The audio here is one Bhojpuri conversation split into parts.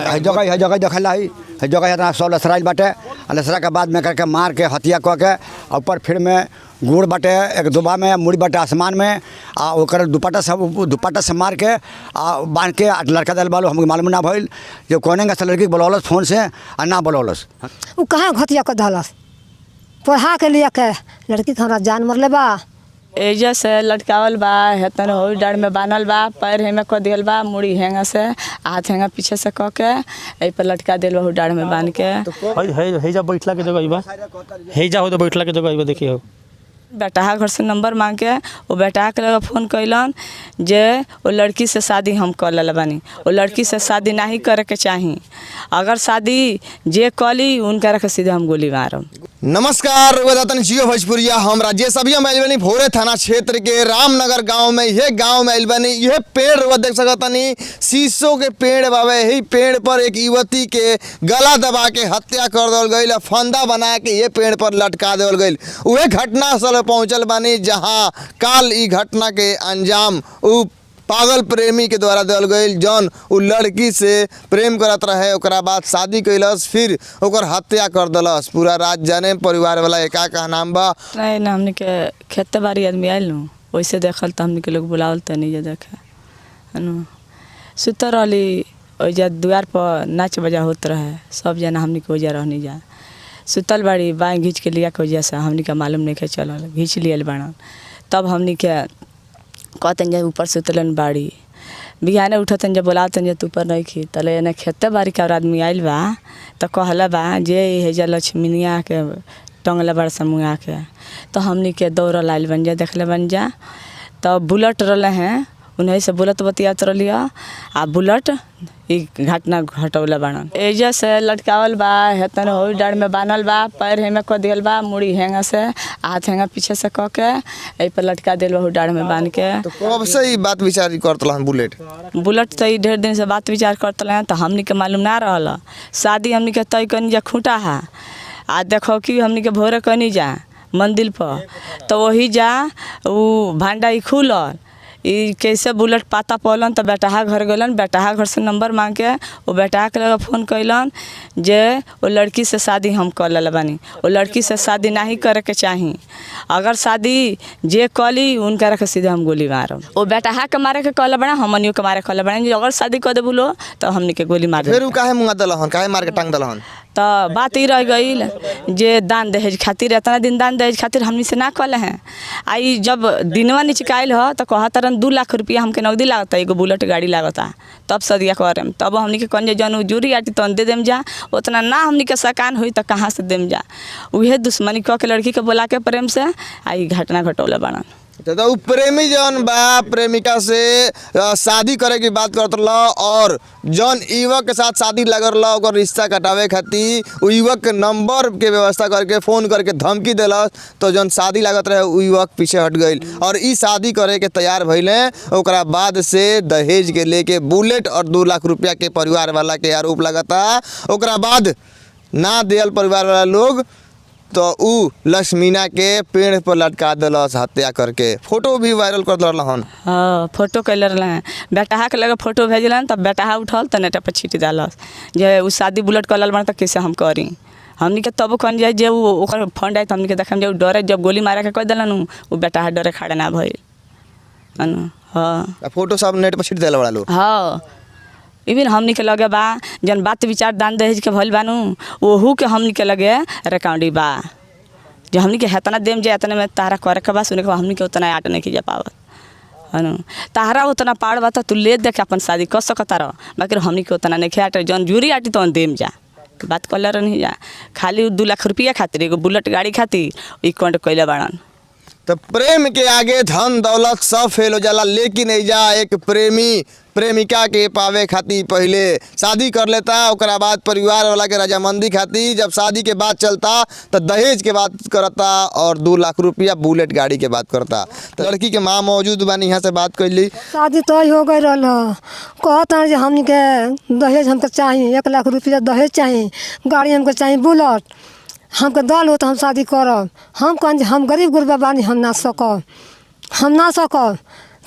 जगह देखल है जगह इतना सब लसराइल बाटे। लसरा के बाद में करके मार के हत्या कऽ के ऊपर फिर में गुड़ बाटे एक दुबा में मुड़ी बाटे आसमान में ओकर दुपट्टा से मार के बांध के लड़का दिल बालो हमको मालूम ना भइल जो कोने का लड़की बोलौलस फोन से आ ना बोलौलस उ कहाँ हत्या कर धलस पढ़ा के लिए के लड़की के हमरा जान मरले बा। एजा से लटकावल बा हेतन हो डाड़ में बानल बा पैर हेंगा क दियल बा मुड़ी हेंगा से हाथ हेंगा पीछे से क के ए पर लटका दियल बा डाड़ में बांध के। हे जा बैठला के जगह बा हे जा हो तो बैठला के जगह बा देखियो बेटा घर से नंबर मांग के वो बेटा के लगा फ़ोन कैलन जे वो लड़की से शादी हम कर ले बानी। वो लड़की से शादी नहीं करे के चाही, अगर शादी जे कली उनका के सीधे हम गोली मारम। नमस्कार जियो भोजपुरिया हम राजेश अभी हम आइल भोरे थाना क्षेत्र के रामनगर गांव में। यह गांव में आइल बनी यह पेड़ वो देख सकतनी शीशो के पेड़ बाबे। यही पेड़ पर एक युवती के गला दबा के हत्या कर देवल गई, फंदा बना के ये पेड़ पर लटका देवल गई। वह घटना स्थल पहुंचल बानी जहां काल ई घटना के अंजाम उ पागल प्रेमी के द्वारा देवल गई जौन उ लड़की से प्रेम करत रहे, ओकरा बाद शादी कैलस फिर ओकर हत्या कर दलस। पूरा रात जाने परिवार वाला एका का नाम बा नहीं ना हमने के खेते बाड़ी आदमी आयल नु वैसे देखल तो हमने के लोग बुलावल तो नहीं देखे है सुतर रहली ओजा द्वार पर नाच बजा होत रहे सब जना हमने के ओजा रहनी जा सुतल बाड़ी बाएँ घींच के लिया के वजह से हमने का मालूम नहीं के चलल घींच लियल बाड़न। तब हमने के कहते जे ऊपर सुतलन बाड़ी बिहाने उठतन जब बोलातन जे तू ऊपर नहीं खी तले एने खेते बाड़ी के और आदमी आइल बा तो कहला बा जे हेजा लक्ष्मीनिया के टंगला बड़ समूह के। तो हमनी के दौड़ल आइल बन जा देखले बन जा तो बुलेट रहे हैं उन्हीं से बुलेट बतियात रही आ बुलेट ई घटना घटौला बाड़न। एजा से लटकावल बा हेतन हो डाड़ में बानल बा पैर हेंगा क दियल बा मुड़ी हेंगा से हाथ हेंगा पीछे से क के ए पर लटका दियल बा डाड़ में बांध के। तो कब से ई बात विचार करतला बुलेट तो ई ढेर दिन से बात विचार करतला तो हमनी के मालूम ना रहल। शादी हमनी के तय कनी जा खूंटा है आ देखो कि हमनी के भोरे कनी जा मंदिर पर तो वही जा उ भांडा ई खुलल ई कैसे बुलेट पाता पौलन तो बेटा घर गलन। बेटा घर से नंबर मांग के वो बेटा के लगा फ़ोन कैलन जे वो लड़की से शादी हम कर ले बानी। वो लड़की से शादी नहीं करे के चाही, अगर शादी जे कली उनका के सीधे हम गोली मारम। वो बेटा के मारे के कहले बना हमनियो के मारे कहले बना अगर शादी कर दे बोलो तो हमनी के गोली मार। फिर काहे मुंगा दलहन काहे मार के टांग दलहन तो बात ही रह गई जे दान दहेज खातिर इतना दिन दान दहेज खातिर हमनी से ना कहले हैं। आई जब दिनवा निचकाइल हो तो कहतरन 2 लाख रुपया हमके नगदी लागता एगो बुलेट गाड़ी लागता तब सदिया करम। तब हमनी के कौन जन जूरी आटी तन दे देम जा उतना ना हमनी के सकान हुई तो कहाँ से देम जा। उहे दुश्मनी कह के लड़की के बोला के प्रेम से आई घटना घटौले बाड़न। तो प्रेमी जौन बा प्रेमिका से शादी करे की बात करत रहा और जौन युवक के साथ शादी लगल रहा ओकर रिश्ता कटावे खातिर युवक के नंबर के व्यवस्था करके फ़ोन करके धमकी दिलस। तो जौन शादी लागत रहे उ युवक पीछे हट गई और ई शादी करे के तैयार भइले। ओकरा बाद से दहेज के लेके बुलेट और 2 लाख रुपया के परिवार वाला के आरोप लगता। ओकरा बाद ना दियल परिवार वाला लोग तो उ लक्ष्मीना के पेड़ पर लटका दिलस हत्या करके। फोटो भी वायरल कर दिलहन। हाँ फोटो कैले रहे बेटा के लगे फोटो भेजलन तब बेटा उठल तो नेट पर छीट डालस जे उ शादी बुलेट कर बन तो कैसे हम करी। हमनी के तब कौन जाए जे ओकर फंड आए तो हमनी के देखम जे डरे जब गोली मारे के कह दिलन उ बेटा डरे खड़े ना भइल। हाँ फोटो सब नेट पर छीट दिल बड़ा लोग। हाँ इवन हमनी के लगे बा जन बात विचार दान दहेज के भइल बानू ओहू के हमनी के लगे रिकॉर्डी बा जो हमनी के हेतना देम जे इतने में तारा करे के बा सुने के हमनी के उतना आट नहीं की जा पावत है न। तारा उतना पाड़ बा तू ले दे के अपन शादी कर सकता रह बाकी हमनी के उतना नहीं खेट जौन जूरी आटी तो देम जा बात कर नहीं जा खाली 2 लाख रुपया खातिर एगो बुलेट गाड़ी खातिर ई कंड कैले बाड़न। तो प्रेम के आगे धन दौलत सब फेल हो जाला लेकिन एजा एक प्रेमी प्रेमिका के पावे खातिर पहले शादी कर लेता ओकरा बाद परिवार वाला के रजामंदी खातिर जब शादी के बाद चलता तो दहेज के बात करता और 2 लाख रुपया बुलेट गाड़ी के बात करता। तो लड़की के माँ मौजूद बानी यहाँ से बात कर ली। शादी तय हो गई रहा कहता जे हमनी के दहेज हमके चाहिए 1 लाख रुपया दहेज चाहिए गाड़ी हमके चाहिए बुलेट हमके दल हो तो हम शादी करब। हम कौन हम गरीब गुरबा बानी हम ना सकब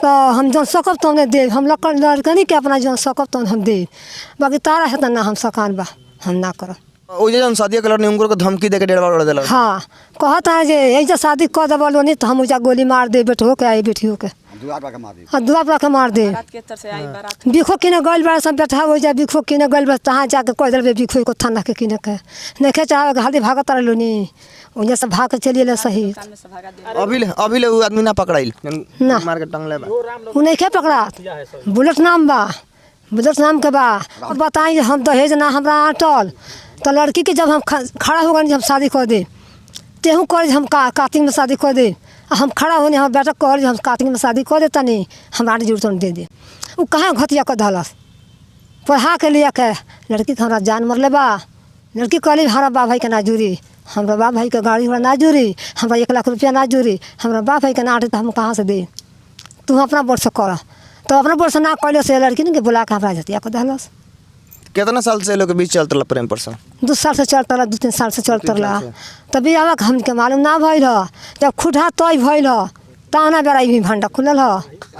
तो हम जौन सकब तो दे हम लड़कनी के अपना जौन सकब तो हम दे बाकी तारा है तो ना हम सकान बा हम ना करब। ओ जे जन शादी कर ने उनको धमकी दे के डेढ़ बार उड़ा देला। हाँ कहता है जे ऐसा शादी कर देबो लोनी तो हम उजा गोली मार दे बेटो के आई बेटियों के दुआर पर के मार दी। हाँ दुआ पर के मार दे। बिखो किने गइल बड़ा सब बैठा हो जा बिखो किने गइल बड़ा तहाँ जाके कह देबे बिखो को थाना के किने के नहीं चाहे हल्दी भागत लोनी उन्हें से भाग के चलिए सही। अभी ले वो आदमी ना पकड़ाइल ना। मार के टंगले बा। उ नहीं खे पकड़ा बुलेट नाम बा बुलेट नाम के बा। अब बताई हम दहेज ना हमरा अटल तो लड़की के जब हम खड़ा हो गए हम शादी कर दे तेहू कर हम कार्तिक में शादी कर दे हम खड़ा होने हम बेटा कर हम कार्तिक में शादी कर देता नहीं हमारे जरूरत दे दे। वो कहाँ घटिया कर धलस पढ़ा के लिया के लड़की के हमारा जान मरले बा। लड़की कहली हमारा बा भाई के ना जुड़ी हमारा बा भाई के गाड़ी घोड़ा ना जुड़ी हमारा 1 लाख रुपया ना जुड़ी हमारा बा भाई के ना आटे तो हम कहाँ से दे तू अपना बोर्ड से कर तो अपना बोर्ड से ना कैले से लड़की ने बुला के हमारा जतिया कर दहलस। कितना साल से लोग के बीच चलता प्रेम प्रसंग? 2 साल से चलता रहा 2-3 साल से चलता रहा तभी आवा हमके मालूम ना भइल जब खुदा तय भइल ताना बेरा भी भंडा खुलल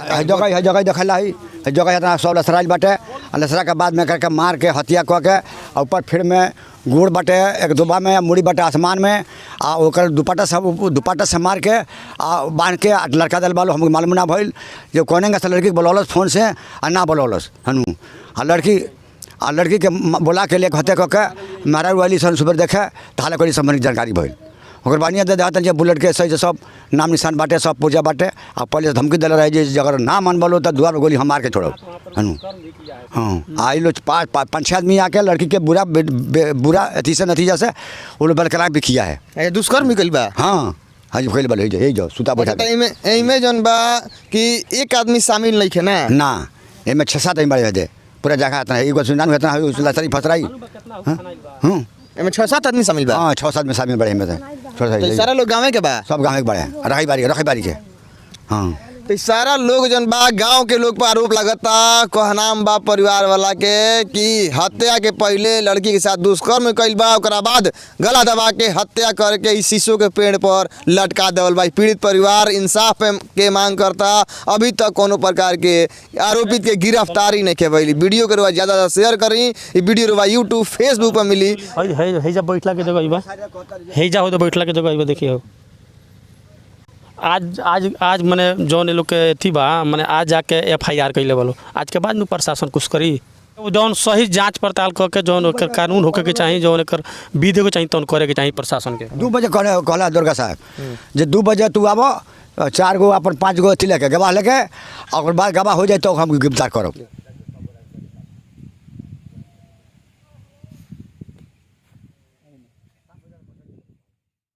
है जगह देखल है जगह इतना सब लसराइल बाटे लसरा के बाद में करके मार के हत्या कऽ के ऊपर फिर में गुड़ बाटे एक दुबा में मुड़ी बाटे आसमान में आ ओकर दुपट्टा से मार के आ बांध के लड़का दल वालों हमको मालूम ना भइल जो कहने से लड़की के बुलौलस फोन से आ ना बुलौलस हनु आ लड़की के बोला के लिए हत्या कऽ के मारा वाली सन सुबह देखे ताले कोई संबंधित जानकारी भइल ओकर बानिया दे देता जे बुलेट के सही से सब नाम निशान बाटे सब पूजा बाटे आ पहले धमकी दिल रहे जे अगर ना मन बोलो तो दुआर गोली हम मार के छोड़ो हनु। हाँ आई लो 5-6 आदमी आके लड़की के बुरा अथी से नतीजा से वो लोग बरकरार भी किया है। दुष्कर्म कइल बा। हाँ हाँ जी कइल बा यही जो सुता बैठा एमे जन बा कि एक आदमी शामिल नहीं खे ना एमे 6-7 आदमी बड़े दे पूरा जगह इतना एगो सुनान इतना लसरी फसराई। हाँ एमे 6-7 आदमी शामिल बा। हाँ 6-7 में शामिल बड़े में तो सारा लोग गाँव के बा। सब गाँव के बड़े रखी बारी के। हाँ तो सारा लोग जन बा गांव के लोग पर आरोप लगता कहनाम बा परिवार वाला के कि हत्या के पहले लड़की के साथ दुष्कर्म कइल बा ओकरा बाद गला दबा के हत्या करके इस शीशो के पेड़ पर लटका देवल बा। पीड़ित परिवार इंसाफ के मांग करता अभी तक कोनो प्रकार के आरोपित के गिरफ्तारी नहीं के भइली। वीडियो के रुआ ज़्यादा शेयर करी वीडियो रुआ यूट्यूब फेसबुक पर मिली। हैजा बैठला के जगह बा हैजा हो तो बैठला के जगह देखिए हो आज मैंने जौन लोग के थी बा मैंने आज जाके FIR कैले बोलो आज के बाद में प्रशासन कुछ करी जौन सही जांच पड़ताल करके जौन कानून होके के चाहिए जौन एक विधि को चाहिए तौन करे के चाहिए प्रशासन के। 2 बजे कहला दुर्गा साहब जे 2 बजे तू आबो 4 गो अपन 5 गो अथी लेके गवाह लेके और बाद गवाह हो जाए तो हम गिरफ्तार करब।